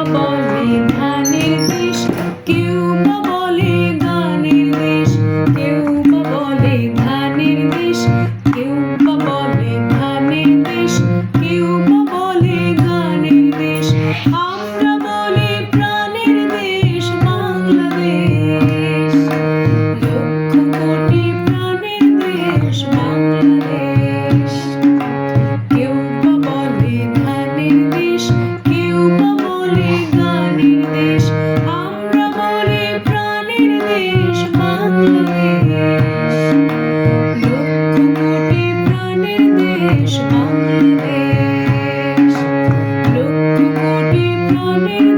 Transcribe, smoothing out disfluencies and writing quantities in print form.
বা বলে ধানের দেশ, কেউ বা বলে গানের দেশ, কেউ বা বলে ধানের দেশ, কেউ বা বলে ধানের দেশ, কেউ বা বলে গানের দেশ। আমরা বলি প্রাণের দেশ বাংলাদেশ, লক্ষ কোটি প্রাণের দেশ বাংলাদেশ। কেউ বা বলে ধানের দেশ, কেউ বা বলে গানের দেশ, আমরা বলি প্রাণের দেশ বাংলাদেশ, লক্ষ কোটি প্রাণের দেশ বাংলাদেশ, লক্ষ কোটি প্রাণের